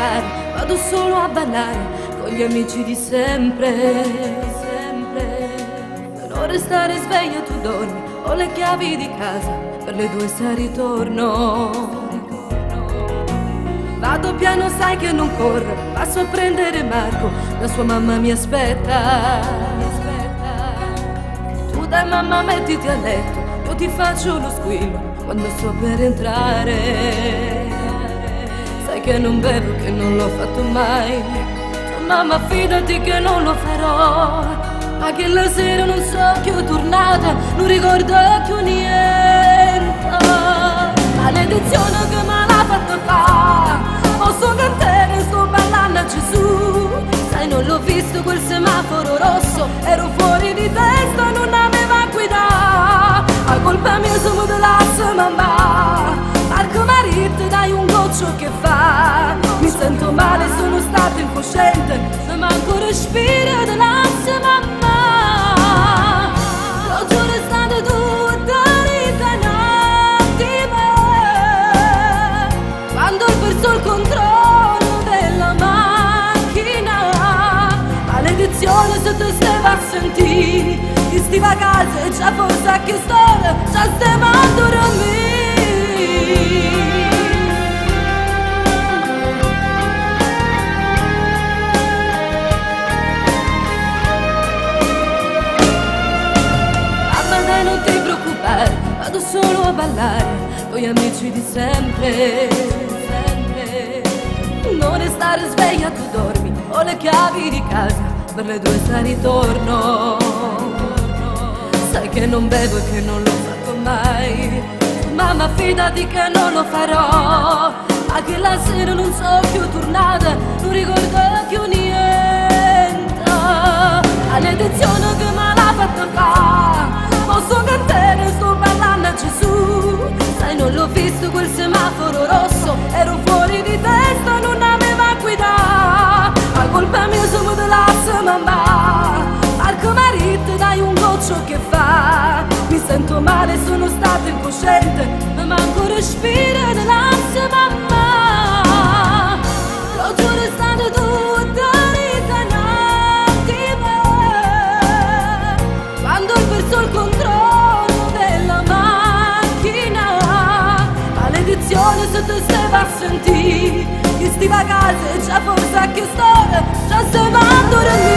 giocare, vado solo a ballare con gli amici di sempre. Per non restare sveglia tu dormi, ho le chiavi di casa, per le 2 sta ritorno. Vado piano, sai che non corro, passo a prendere Marco, la sua mamma mi aspetta. Tu dai mamma mettiti a letto, io ti faccio lo squillo quando sto per entrare. Sai che non bevo, che non l'ho fatto mai, mamma fidati che non lo farò. Ma che la sera non so più tornata, non ricordo più niente. Maledizione che me l'ha fatta fa, posso cantare, sto ballando a Gesù. Sai non l'ho visto quel semaforo rosso, ero fuori di testa, non aveva guida. A colpa mia sono della mamma, Marco Marit dai un goccio che fa. Mi sento male, sono stata incosciente, mi manco respiro della mamma. Lo giuro è stato tutto ritanattive, quando ho perso il controllo della macchina. Maledizione se te stava a sentire, ti stiva a casa e già forse a che storia, già stiamo a dormire. Non ti preoccupare, vado solo a ballare con gli amici di sempre. Non restare sveglia, tu dormi, ho le chiavi di casa, per le 2 sta ritorno. Sai che non bevo e che non l'ho fatto mai, mamma fidati che non lo farò. Ma che la sera non so più tornata, non ricordo più niente. Maledizione che me l'ha fatta fa, posso cantare, sto ballando a Gesù. Sai non l'ho visto quel semaforo rosso, ero fuori di testa, non aveva guida. A colpa mia sono della mamma, Marco Marit dai un goccio che fa. Mi sento male, sono stata incosciente, mi manco respiro della mamma. Lo giuro è stato tutto ritanattive, quando ho perso il controllo della macchina. Maledizione se te stava a sentire, ti stiva a casa e già forse a che storia, già stiamo a dormire.